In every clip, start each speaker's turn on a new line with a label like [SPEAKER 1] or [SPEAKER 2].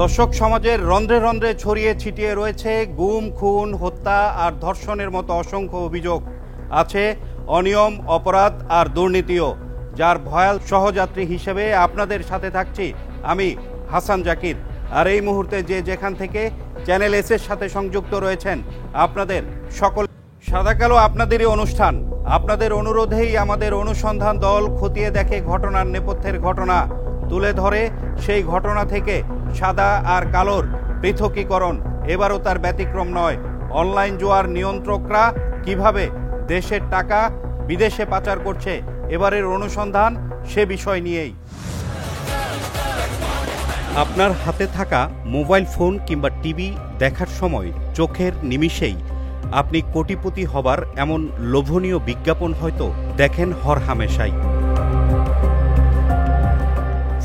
[SPEAKER 1] দর্শক সমাজের রন্ধ্রে রন্ধ্রে ছড়িয়ে ছিটিয়ে রয়েছে গুম, খুন, হত্যা আর ধর্ষণের মতো অসংখ্য অভিযোগ। আছে অনিয়ম, অপরাধ আর দুর্নীতিও, যার ভয়াল সহযাত্রী হিসেবে আপনাদের সাথে থাকছি আমি হাসান জাকির। আর এই মুহূর্তে যে যেখান থেকে চ্যানেল এস এর সাথে সংযুক্ত রয়েছেন, আপনাদের সকল সাদা কালো আপনাদেরই অনুষ্ঠান। আপনাদের অনুরোধেই আমাদের অনুসন্ধান দল খতিয়ে দেখে ঘটনার নেপথ্যের ঘটনা, তুলে ধরে সেই ঘটনা থেকে সাদা আর কালোর পৃথকীকরণ। এবারও তার ব্যতিক্রম নয়। অনলাইন জুয়ার নিয়ন্ত্রকরা কিভাবে দেশের টাকা বিদেশে পাচার করছে, এবারের অনুসন্ধান সে বিষয় নিয়েই। আপনার হাতে থাকা মোবাইল ফোন কিংবা টিভি দেখার সময় চোখের নিমিষেই আপনি কোটিপতি হবার এমন লোভনীয় বিজ্ঞাপন হয়তো দেখেন হরহামেশাই।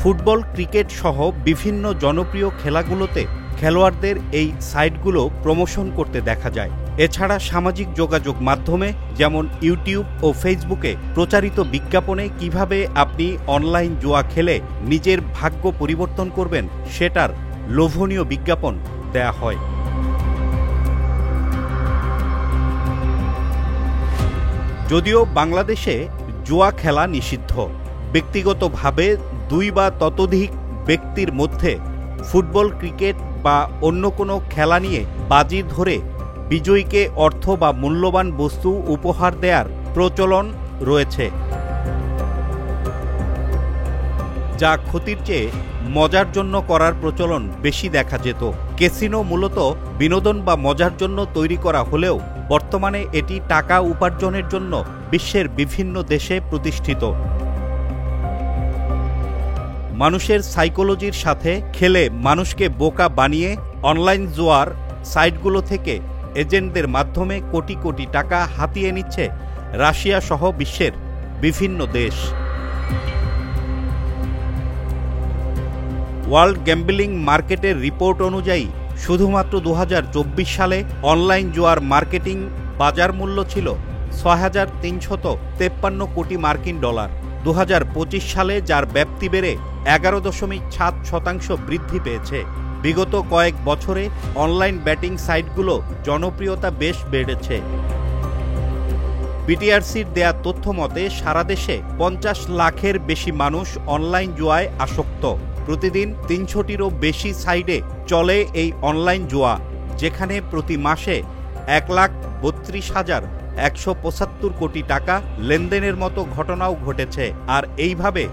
[SPEAKER 1] ফুটবল, ক্রিকেট সহ বিভিন্ন জনপ্রিয় খেলাগুলোতে খেলোয়াড়দের এই সাইটগুলো প্রমোশন করতে দেখা যায়। এছাড়া সামাজিক যোগাযোগ মাধ্যমে যেমন ইউটিউব ও ফেসবুকে প্রচারিত বিজ্ঞাপনে কিভাবে আপনি অনলাইন জুয়া খেলে নিজের ভাগ্য পরিবর্তন করবেন সেটার লোভনীয় বিজ্ঞাপন দেয়া হয়। যদিও বাংলাদেশে জুয়া খেলা নিষিদ্ধ, ব্যক্তিগতভাবে 2 বা ততোধিক ব্যক্তির মধ্যে ফুটবল, ক্রিকেট বা অন্য কোনো খেলা নিয়ে বাজি ধরে বিজয়ীকে অর্থ বা মূল্যবান বস্তু উপহার দেওয়ার প্রচলন রয়েছে, যা ক্ষতির চেয়ে মজার জন্য করার প্রচলন বেশি দেখা যেত। ক্যাসিনো মূলত বিনোদন বা মজার জন্য তৈরি করা হলেও বর্তমানে এটি টাকা উপার্জনের জন্য বিশ্বের বিভিন্ন দেশে প্রতিষ্ঠিত। মানুষের সাইকোলজির সাথে খেলে মানুষকে বোকা বানিয়ে অনলাইন জুয়ার সাইটগুলো থেকে এজেন্টদের মাধ্যমে কোটি কোটি টাকা হাতিয়ে নিচ্ছে রাশিয়া সহ বিশ্বের বিভিন্ন দেশ। ওয়ার্ল্ড গ্যাম্বলিং মার্কেটের রিপোর্ট অনুযায়ী শুধুমাত্র 2024 সালে অনলাইন জুয়ার মার্কেটিং বাজার মূল্য ছিল $6,353 কোটি মার্কিন ডলার। 2025 সালে যার ব্যাপ্তি বেড়ে 11.7% বৃদ্ধি পেয়েছে। বিগত কয়েক বছরে অনলাইন ব্যাটিং সাইটগুলো জনপ্রিয়তা বেশ বেড়েছে। বিটিআরসির দেয়া তথ্য মতে সারা দেশে 50 লাখের বেশি মানুষ অনলাইন জুয়ায় আসক্ত। প্রতিদিন 300টিরও বেশি সাইটে চলে এই অনলাইন জুয়া, যেখানে প্রতি মাসে 1,32,175 কোটি টাকা লেনদেনের মতো ঘটনাও ঘটেছে। আর এইভাবে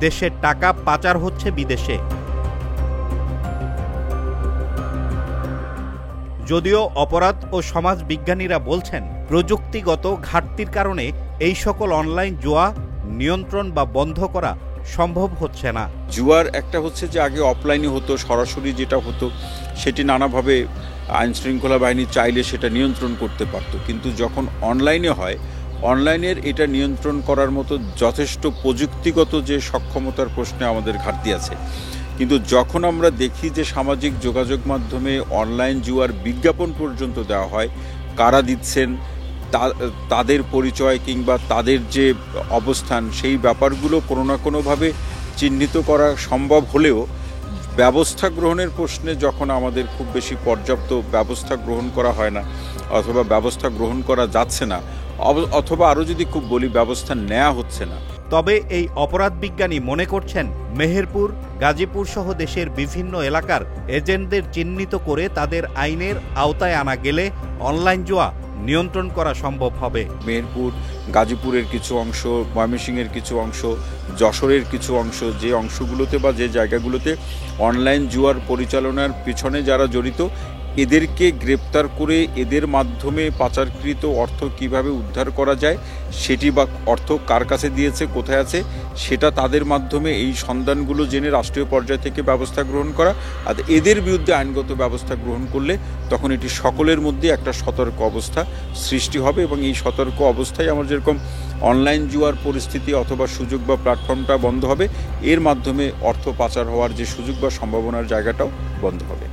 [SPEAKER 1] দেশের টাকা পাচার হচ্ছে বিদেশে। যদিও অপরাধ ও সমাজ বিজ্ঞানীরা বলছেন প্রযুক্তিগত ঘাটতির কারণে এই সকল অনলাইন জুয়া নিয়ন্ত্রণ বা বন্ধ করা সম্ভব হচ্ছে না।
[SPEAKER 2] জুয়ার একটা হচ্ছে যে আগে অফলাইনে হতো, সরাসরি যেটা হতো সেটি নানাভাবে আইনশৃঙ্খলা বাহিনী চাইলে সেটা নিয়ন্ত্রণ করতে পারত, কিন্তু যখন অনলাইনে হয়, অনলাইনের এটা নিয়ন্ত্রণ করার মতো যথেষ্ট প্রযুক্তিগত যে সক্ষমতার প্রশ্নে আমাদের ঘাটতি আছে। কিন্তু যখন আমরা দেখি যে সামাজিক যোগাযোগ মাধ্যমে অনলাইন জুয়ার বিজ্ঞাপন পর্যন্ত দেওয়া হয়, কারা দিচ্ছেন, তাদের পরিচয় কিংবা তাদের যে অবস্থান, সেই ব্যাপারগুলো কোনো না কোনোভাবে চিহ্নিত করা সম্ভব হলেও ব্যবস্থা গ্রহণের প্রশ্নে যখন আমাদের খুব বেশি পর্যাপ্ত ব্যবস্থা গ্রহণ করা হয় না, অথবা ব্যবস্থা গ্রহণ করা যাচ্ছে না, অথবা আরও যদি খুব বলি ব্যবস্থা নেওয়া হচ্ছে না।
[SPEAKER 1] তবে এই অপরাধ বিজ্ঞানী মনে করছেন মেহেরপুর, গাজীপুর সহ দেশের বিভিন্ন এলাকার এজেন্টদের চিহ্নিত করে তাদের আইনের আওতায় আনা গেলে অনলাইন জুয়া নিয়ন্ত্রণ করা সম্ভব হবে।
[SPEAKER 2] মেহেরপুর, গাজীপুরের কিছু অংশ, ময়মনসিংহের কিছু অংশ, যশোরের কিছু অংশ, যে অংশগুলোতে বা যে জায়গাগুলোতে অনলাইন জুয়ার পরিচালনার পিছনে যারা জড়িত, এদেরকে গ্রেপ্তার করে এদের মাধ্যমে পাচারকৃত অর্থ কিভাবে উদ্ধার করা যায়, সেটি বা অর্থ কার কাছে দিয়েছে, কোথায় আছে, সেটা তাদের মাধ্যমে এই সন্ধানগুলো জেনে রাষ্ট্রীয় পর্যায় থেকে ব্যবস্থা গ্রহণ করা। আর এদের বিরুদ্ধে আইনগত ব্যবস্থা গ্রহণ করলে তখন এটি সকলের মধ্যে একটা সতর্ক অবস্থা সৃষ্টি হবে, এবং এই সতর্ক অবস্থায় আমার যেরকম অনলাইন জুয়ার পরিস্থিতি অথবা সুযোগ বা প্ল্যাটফর্মটা বন্ধ হবে, এর মাধ্যমে অর্থ পাচার হওয়ার যে সুযোগ বা সম্ভাবনার জায়গাটাও বন্ধ হবে।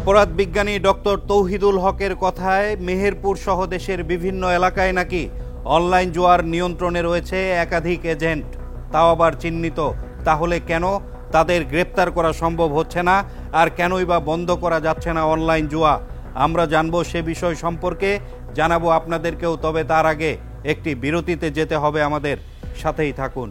[SPEAKER 1] অপরাধ বিজ্ঞানী ডক্টর তৌহিদুল হকের কথায় মেহেরপুর সহ দেশের বিভিন্ন এলাকায় নাকি অনলাইন জুয়ার নিয়ন্ত্রণে রয়েছে একাধিক এজেন্ট, তাও আবার চিহ্নিত। তাহলে কেন তাদের গ্রেপ্তার করা সম্ভব হচ্ছে না, আর কেনই বা বন্ধ করা যাচ্ছে না অনলাইন জুয়া? আমরা জানবো সে বিষয় সম্পর্কে, জানাবো আপনাদেরকেও। তবে তার আগে একটি বিরতিতে যেতে হবে আমাদের, সাথেই থাকুন।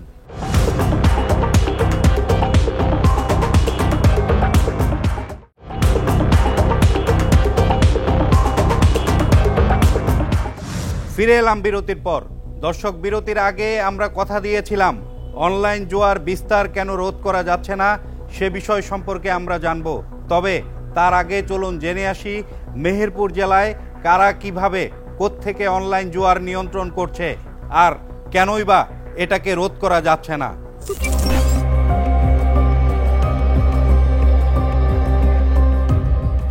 [SPEAKER 1] ফিরে এলাম বিরতির পর। দর্শক, বিরতির আগে আমরা কথা দিয়েছিলাম অনলাইন জুয়ার বিস্তার কেন রোধ করা যাচ্ছে না সে বিষয় সম্পর্কে আমরা জানব। তবে তার আগে চলুন জেনে আসি মেহেরপুর জেলায় কারা কিভাবে কোত্থেকে অনলাইন জুয়ার নিয়ন্ত্রণ করছে, আর কেনই বা এটাকে রোধ করা যাচ্ছে না।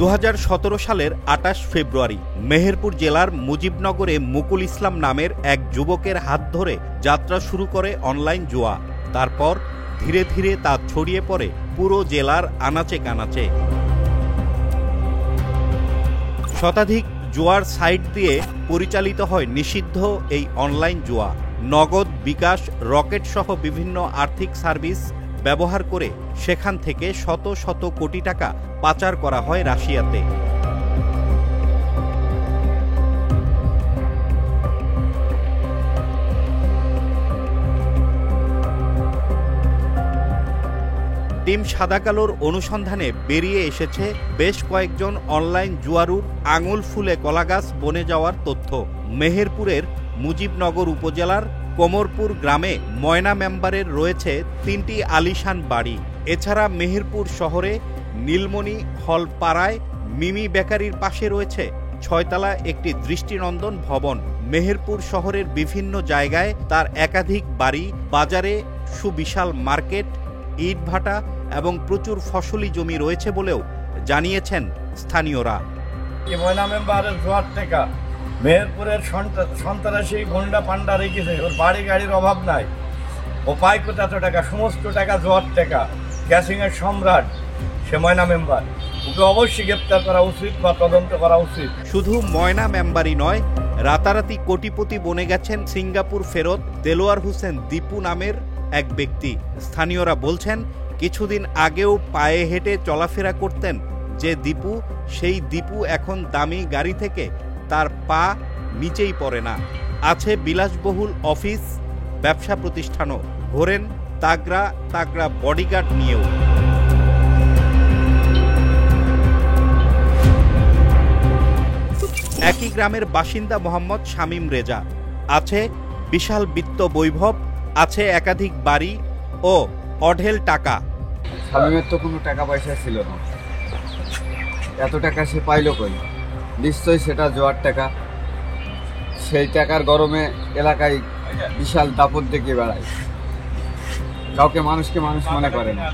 [SPEAKER 1] 2017 সালের 28 ফেব্রুয়ারি মেহেরপুর জেলার মুজিবনগরে মুকুল ইসলাম নামের এক যুবকের হাত ধরে যাত্রা শুরু করে অনলাইন জুয়া। তারপর ধীরে ধীরে তা ছড়িয়ে পড়ে পুরো জেলার আনাচে কানাচে। শতাধিক জুয়ার সাইট দিয়ে পরিচালিত হয় নিষিদ্ধ এই অনলাইন জুয়া। নগদ, বিকাশ, রকেট সহ বিভিন্ন আর্থিক সার্ভিস ব্যবহার করে সেখান থেকে শত শত কোটি টাকা পাচার করা হয় রাশিয়াতে। টিম সাদাকালোর অনুসন্ধানে বেরিয়ে এসেছে বেশ কয়েকজন অনলাইন জুয়ারুর আঙুল ফুলে কলাগাছ বনে যাওয়ার তথ্য। মেহেরপুরের মুজিবনগর উপজেলার কোমরপুর গ্রামে ময়না মেম্বারের রয়েছে 3টি আলিশান বাড়ি। এছাড়া মেহেরপুর শহরে নীলমণি হল পাড়ায় মিমি বেকারির পাশে রয়েছে 6তলা একটি দৃষ্টিনন্দন ভবন। মেহেরপুর শহরের বিভিন্ন জায়গায় তার একাধিক বাড়ি, বাজারে সুবিশাল মার্কেট, ইটভাটা এবং প্রচুর ফসলি জমি রয়েছে বলেও জানিয়েছেন স্থানীয়রা।
[SPEAKER 3] ময়না মেম্বারের জোয়ার টাকা মেহেরপুরের সন্ত্রাসী গুন্ডা পান্ডা রেখেছে, ওর বাড়ি গাড়ির অভাব নাই, ও পায় কোথা টাকা, সমস্ত টাকা জোয়ার টাকা, গ্যাসিংয়ের সম্রাট সে ময়না মেম্বার, ওকে অবশ্যই গ্রেপ্তার করা উচিত বা তদন্ত করা উচিত।
[SPEAKER 1] শুধু ময়না মেম্বারই নয়, রাতারাতি কোটিপতি বনে গেছেন সিঙ্গাপুর ফেরত দেলোয়ার হোসেন দীপু নামের এক ব্যক্তি। স্থানীয়রা বলছেন কিছুদিন আগেও পায়ে হেঁটে চলাফেরা করতেন যে দীপু, সেই দীপু এখন দামি গাড়ি থেকে তার পা নিচেই পড়ে না। আছে বিলাসবহুল অফিস, ব্যবসা প্রতিষ্ঠানও, ঘোরেন তাগড়া তাগড়া বডিগার্ড নিয়েও। একই গ্রামের বাসিন্দা মোহাম্মদ শামীম রেজা। আছে বিশাল বিত্ত বৈভব, আছে একাধিক বাড়ি ও অঢেল টাকা।
[SPEAKER 4] শামীমের তো কোনো টাকা পয়সা ছিল না, এত টাকা সে পাইল কই? নিশ্চয়ই সেটা জোয়ার টাকা। সেই টাকার গরমে এলাকায় বিশাল দাপট দেখে বেড়ায়, কাউকে মানুষকে মানুষ মনে করে না।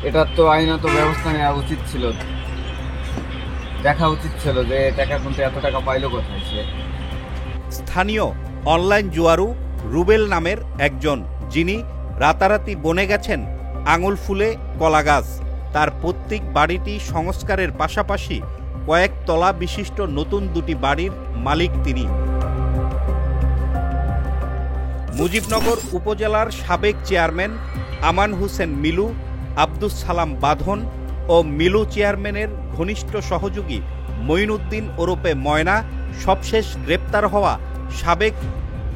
[SPEAKER 4] এটার তো আইনত ব্যবস্থা নেওয়া উচিত ছিল, দেখা উচিত ছিল যে টাকা কিন্তু এত টাকা পাইল কোথায় সে।
[SPEAKER 1] স্থানীয় অনলাইন জুয়ারু রুবেল নামের একজন, যিনি রাতারাতি বনে গেছেন আঙুল ফুলে কলাগাছ। তার প্রত্যেক বাড়িটি সংস্কারের পাশাপাশি কয়েক তলা বিশিষ্ট নতুন 2টি বাড়ির মালিক তিনি। মুজিবনগর উপজেলার সাবেক চেয়ারম্যান আমান হোসেন মিলু, আব্দুস সালাম বাঁধন ও মিলু চেয়ারম্যানের ঘনিষ্ঠ সহযোগী মঈনুদ্দিন ওরফে ময়না, সবশেষ গ্রেপ্তার হওয়া সাবেক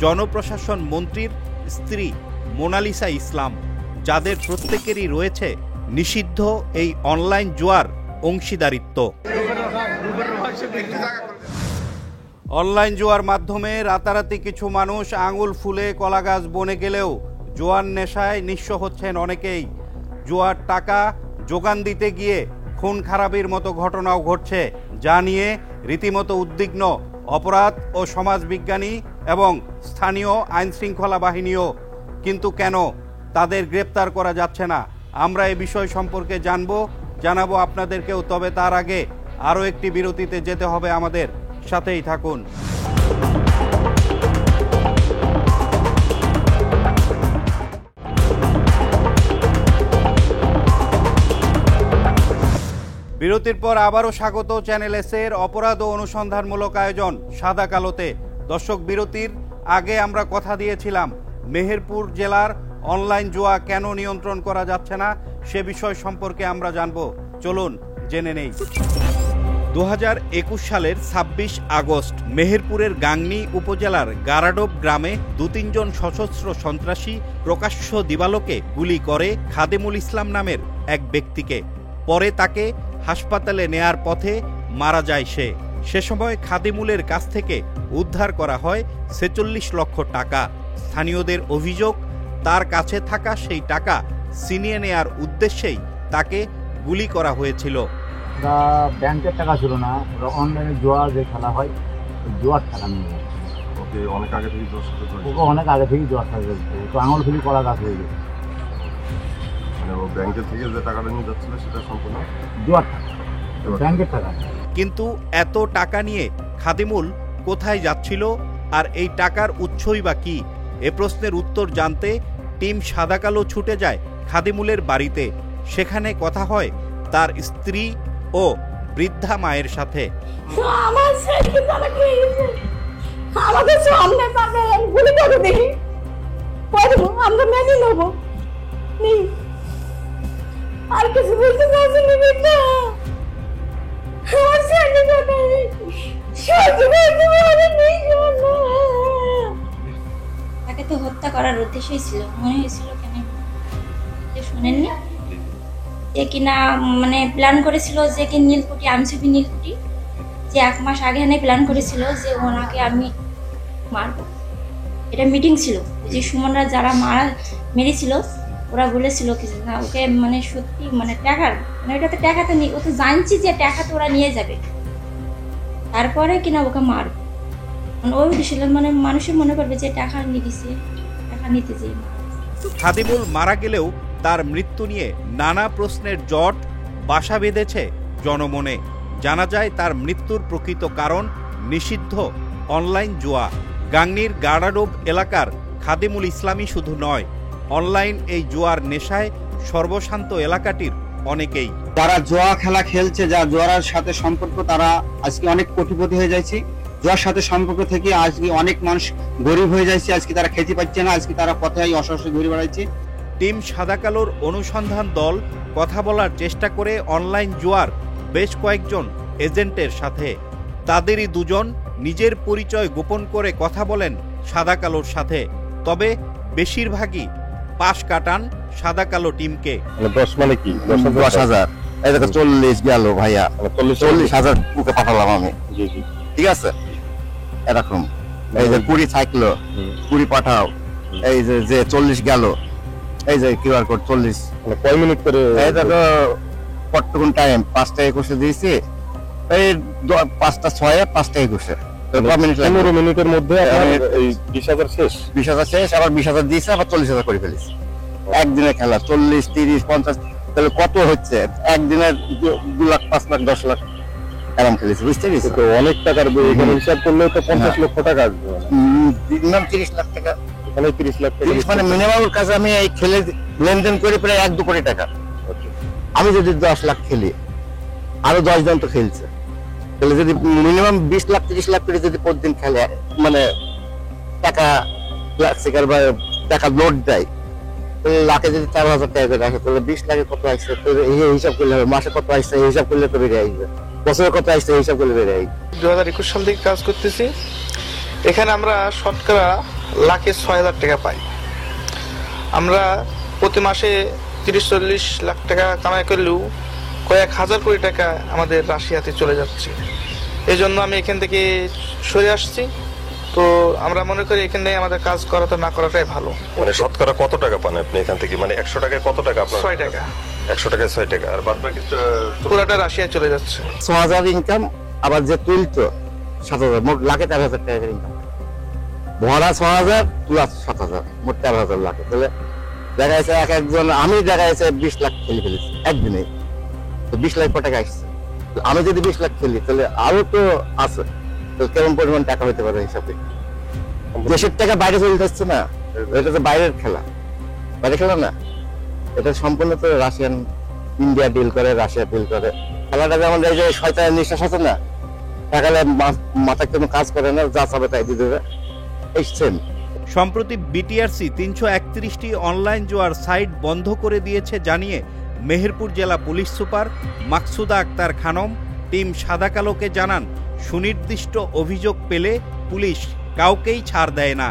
[SPEAKER 1] জনপ্রশাসন মন্ত্রীর স্ত্রী মোনালিসা ইসলাম, যাদের প্রত্যেকেরই রয়েছে নিষিদ্ধ এই অনলাইন জুয়ার অংশীদারিত্ব। অনলাইন জুয়ার মাধ্যমে রাতারাতি কিছু মানুষ আঙুল ফুলে কলাগাছ বনে গেলেও জুয়ার নেশায় নিঃস্ব হচ্ছেন অনেকেই। জুয়ার টাকা যোগান দিতে গিয়ে খুন খারাপির মতো ঘটনাও ঘটছে, যা নিয়ে রীতিমতো উদ্বিগ্ন অপরাধ ও সমাজবিজ্ঞানী এবং স্থানীয় আইনশৃঙ্খলা বাহিনীও। কিন্তু কেন তাদের গ্রেপ্তার করা যাচ্ছে না? আমরা এই বিষয় সম্পর্কে জানাবো আপনাদেরকেও। তবে তার আগে আরও একটি বিরতিতে যেতে হবে আমাদের, সাথেই থাকুন। বিরতির পর আবারও স্বাগত চ্যানেল এসের অপরাধ ও অনুসন্ধানমূলক আয়োজন সাদা কালোতে। দর্শক, বিরতির আগে আমরা কথা দিয়েছিলাম মেহেরপুর জেলার অনলাইন জুয়া কেন নিয়ন্ত্রণ করা যাচ্ছে না সে বিষয় সম্পর্কে আমরা জানব। চলুন জেনে নেই। 2021 সালের 26 আগস্ট মেহেরপুরের গাংনী উপজেলার গারাডোব গ্রামে 2-3 জন সশস্ত্র সন্ত্রাসী প্রকাশ্য দিবালোকে গুলি করে খাদেমুল ইসলাম নামের এক ব্যক্তিকে। পরে তাকে হাসপাতালে নেয়ার পথে মারা যায় সে সময় খাদেমুলের কাছ থেকে উদ্ধার করা হয় 46 লক্ষ টাকা। স্থানীয়দের অভিযোগ, তার কাছে থাকা সেই টাকা ছিনিয়ে নেয়ার উদ্দেশ্যেই তাকে গুলি করা হয়েছিল।
[SPEAKER 5] ওরা ব্যাংকের টাকা ছিল না, ওরা অনলাইনে জুয়া যে খেলা হয় ওই জুয়ার টাকা নিয়ে যাচ্ছে।
[SPEAKER 6] ওকে অনেক আগে থেকে জুয়ার সাথে জড়িত।
[SPEAKER 5] ওকে অনেক আগে থেকেই জুয়ার টাকা চলছে, তো আঙুল ফিলি করা গাছ হয়ে গেছে।
[SPEAKER 6] মানে ও ব্যাংকের থেকে যে টাকাটা নিয়ে যাচ্ছিল সেটা সম্পূর্ণ
[SPEAKER 5] জুয়ার টাকা, ব্যাংকের টাকা।
[SPEAKER 1] কিন্তু এত টাকা নিয়ে খাদিমুল কোথায় যাচ্ছিল আর এই টাকার উৎসই বা কি? এ প্রশ্নের উত্তর জানতে টিম সাদা কালো ছুটে যায় খাদিমুলের বাড়িতে। সেখানে কথা হয় তার স্ত্রী ও বৃদ্ধা মায়ের সাথে।
[SPEAKER 7] আমার ছেলে আমাকে সামনে সামনে গুলি করে দেখি, আমরা মেনে নেবো, আর কিছু বলতে পারছি না। আমার ছেলে
[SPEAKER 8] তাকে তো হত্যা করার উদ্দেশ্যই ছিল, মনে হয়েছিল কেন শুনেননি যে কিনা মানে প্ল্যান করেছিল যে কি নীলকুঠি আমসিপি নীলকুঠি যে 1 মাস আগে এনে প্ল্যান করেছিল যে ওনাকে আমি মারবো। এটা মিটিং ছিল যে সুমনরা যারা মেরেছিল ওরা বলেছিল কি না ওকে মানে সত্যি মানে টাকার মানে ওটাতে টাকাতে ও তো জানছি যে টাকা তো ওরা নিয়ে যাবে, তারপরে কিনা ওকে মারবো। মানে ওই উদ্দেশ্য মানে মানুষের মনে করবে যে টাকা নিয়ে দিছে, টাকা নিতে যেয়ে
[SPEAKER 1] খাদিমুল মারা গেলেও তার মৃত্যু নিয়ে নানা প্রশ্নের জট বাসা বেঁধেছে জনমনে। জানা যায় তার মৃত্যুর প্রকৃত কারণ নিষিদ্ধ অনলাইন জুয়া। গাংনীর গারাডোব এলাকার খাদিমুল ইসলামই শুধু নয়, অনলাইন এই জুয়ার নেশায় সর্বশান্ত এলাকাটির অনেকেই।
[SPEAKER 9] যারা জুয়া খেলা খেলছে, যা জুয়ার সাথে সম্পর্ক, তারা আজকে অনেক কোটিপতি হয়ে যাচ্ছে। জুয়ার সাথে সম্পর্ক থেকে আজকে অনেক মানুষ গরিব হয়ে যাচ্ছে। আজকে তারা খেতে পাচ্ছে না, আজকে তারা পথে অসহসে ঘুরে বেড়াচ্ছে।
[SPEAKER 1] টিম সাদা কালোর অনুসন্ধান দল কথা বলার চেষ্টা করে অনলাইন জুয়ার বেশ কয়েকজন এজেন্টের সাথে। তাদেরই 2 জন নিজের পরিচয় গোপন করে কথা বলেন সাদা কালোর সাথে। তবে বেশিরভাগই পাশ কাটান সাদা কালো টিমকে।
[SPEAKER 6] 10 মানে কি
[SPEAKER 9] 10,000 এই দেখো 40 গেল ভাইয়া, 40,000 বুকে পাঠালাম আমি।
[SPEAKER 6] জি জি
[SPEAKER 9] ঠিক আছে, এরকম এই যে 20 থাকলো, 20 পাঠাও। এই যে 40 গেল, এই যে কিউআর কোড 40।
[SPEAKER 6] মানে কয় মিনিট করে?
[SPEAKER 9] এই দেখো কতক্ষণ টাইম, 5টা 21 দিয়েছি। এই 5টা 6 5টা 21
[SPEAKER 6] 15 মিনিটের মধ্যে এই 20,000 শেষ।
[SPEAKER 9] 20,000 শেষ, আবার 20,000 দিয়েছে, আবার 40,000 করে ফেলেছি। একদিনের খেলা 40 30 50, তাহলে কত হচ্ছে? একদিনের 2 লাখ 5 লাখ 10 লাখ এরকম খেলেছি, বুঝতে পেরেছি।
[SPEAKER 6] তো অনেক টাকার এখানে হিসাব করলে তো 50 লক্ষ টাকা আসবে।
[SPEAKER 9] মিনিমাম 30 লাখ টাকা,
[SPEAKER 6] এখানে 30 লাখ টাকা।
[SPEAKER 9] 30 মানে মিনিমাম কাছে আমি এই খেলে লেনদেন করে প্রায় 1-2 কোটি টাকা। আমি যদি 10 লাখ খেলি, আরো 10 জন তো খেলছে, তাহলে যদি মিনিমাম 20 লাখ 30 লাখ করে যদি প্রতিদিন খেলে, মানে টাকা লাখ বা টাকা নোট দেয়, তাহলে লাখে যদি 4,000 টাকা করে রাখে, তাহলে 20 লাখে কত আসছে এই হিসাব করলে হবে। মাসে কত আসছে এই হিসাব করলে তো বেড়ে আসবে, বছরে কত আসছে এই হিসাব করলে বেড়ে আসবে।
[SPEAKER 10] 2021 সাল থেকে কাজ করতেছি। এখানে আমরা শতকরা লাখে 6,000 টাকা পাই। আমরা প্রতি মাসে 30-40 লাখ টাকা কামাই করলেও কয়েক হাজার কোটি টাকা আমাদের রাশিয়াতে চলে যাচ্ছে। এই জন্য আমি এখান থেকে সরে আসছি। তো আমরা মনে করি এখানে আমাদের কাজ করা তো না করাটাই ভালো।
[SPEAKER 6] মানে শতকরা কত টাকা পান আপনি এখান থেকে? মানে 100 টাকায় কত টাকা আপনার?
[SPEAKER 10] 6 টাকা।
[SPEAKER 6] 100 টাকায় 6 টাকা, আর বাদ বাকি
[SPEAKER 10] পুরোটা রাশিয়ায় চলে যাচ্ছে।
[SPEAKER 9] 6,000 ইনকাম, আবার যে তুলতো 7,000, মোট লাখে 13,000 টাকা ইনকাম। ভরা 6,000 প্লাস 7,000, মোট 13,000 লাখে। তাহলে দেখা যাচ্ছে একজন, আমি দেখা যাচ্ছে 20 লাখ খেলে ফেলেছি একদিনে। তো 20 লাখ টাকা আসছে। আমি যদি 20 লাখ খেলি, তাহলে আরো তো আছে, তাহলে কেমন পরিমাণ টাকা হতে পারে হিসাবে? দেশের টাকা বাইরে চলে যাচ্ছে না, এটা তো বাইরের খেলা, বাইরে খেলা না, এটা সম্পূর্ণ তো রাশিয়ান, ইন্ডিয়া ডিল করে, রাশিয়া ডিল করে। খেলাটা যেমন এই যে শয়তানের নিঃশ্বাস আছে না, টাকালে মাথায় কোনো কাজ করে না, যা চাবে তাই দিয়ে দেবে, এই সেম।
[SPEAKER 1] সম্প্রতি বিটিআরসি 331টি অনলাইন জুয়ার সাইট বন্ধ করে দিয়েছে জানিয়ে মেহেরপুর জেলা পুলিশ সুপার মাকসুদা আক্তার খানম টিম সাদা কালোকে জানান, সুনির্দিষ্ট অভিযোগ পেলে পুলিশ কাউকেই ছাড় দেয় না।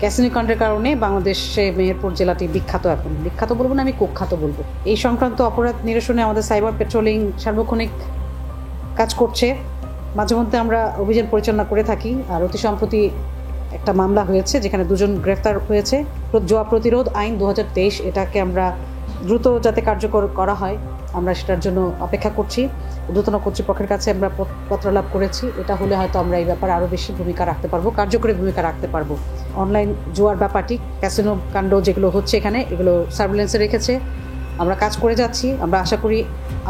[SPEAKER 11] ক্যাসিনো কাণ্ডের কারণে বাংলাদেশে মেহেরপুর জেলাটি বিখ্যাত, এখন বিখ্যাত বলবো না, আমি কুখ্যাত বলবো। এই সংক্রান্ত অপরাধ নিরসনে আমাদের সাইবার পেট্রোলিং সার্বক্ষণিক কাজ করছে। মাঝে মধ্যে আমরা অভিযান পরিচালনা করে থাকি। আর অতি সম্প্রতি একটা মামলা হয়েছে যেখানে 2 জন গ্রেফতার হয়েছে। জুয়া প্রতিরোধ আইন 2023, এটাকে আমরা দ্রুত যাতে কার্যকর করা হয় আমরা সেটার জন্য অপেক্ষা করছি। ঊর্ধ্বতন কর্তৃপক্ষের কাছে আমরা পত্র লাভ করেছি। এটা হলে হয়তো আমরা এই ব্যাপারে আরও বেশি ভূমিকা রাখতে পারবো, কার্যকরী ভূমিকা রাখতে পারবো। অনলাইন জুয়ার ব্যাপারটি, ক্যাসিনো কাণ্ড যেগুলো হচ্ছে এখানে, এগুলো সার্ভেলেন্সে রেখেছে। আমরা কাজ করে যাচ্ছি। আমরা আশা করি,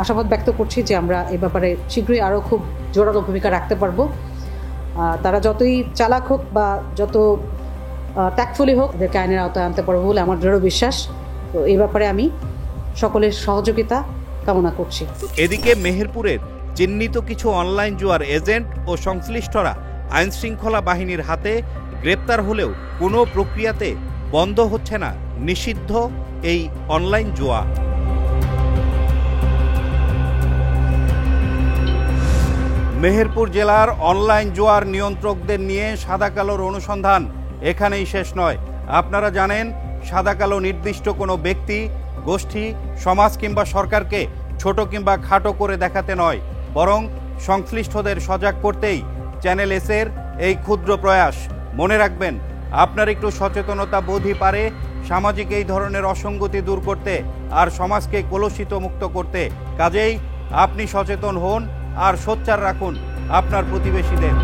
[SPEAKER 11] আশাবাদ ব্যক্ত করছি যে আমরা এই ব্যাপারে শীঘ্রই আরও খুব জোরালো ভূমিকা রাখতে পারবো। তারা যতই চালাক হোক বা যত ট্যাক্টফুলি হোক, এদেরকে আইনের আওতায় আনতে পারবো বলে আমার দৃঢ় বিশ্বাস। তো এই ব্যাপারে আমি সকলের সহযোগিতা কামনা করছি।
[SPEAKER 1] এদিকে মেহেরপুরের চিহ্নিত কিছু অনলাইন জুয়ার এজেন্ট ও সংশ্লিষ্টরা আইনশৃঙ্খলা বাহিনীর হাতে গ্রেপ্তার হলেও কোনো প্রক্রিয়াতে বন্ধ হচ্ছে না নিষিদ্ধ এই অনলাইন জুয়া। মেহেরপুর জেলার অনলাইন জুয়ার নিয়ন্ত্রকদের নিয়ে সাদা কালোর অনুসন্ধান এখানেই শেষ নয়। আপনারা জানেন, সাদা কালো নির্দিষ্ট কোনো ব্যক্তি, গোষ্ঠী, সমাজ কিংবা সরকারকে ছোট কিংবা খাটো করে দেখাতে নয়, বরং সংশ্লিষ্টদের সজাগ করতেই চ্যানেল এসের এই ক্ষুদ্র প্রয়াস। মনে রাখবেন, আপনার একটু সচেতনতা বোধই পারে সামাজিক এই ধরনের অসঙ্গতি দূর করতে আর সমাজকে কলুষিত মুক্ত করতে। কাজেই আপনি সচেতন হন আর সোচ্চার রাখুন আপনার প্রতিবেশীদের।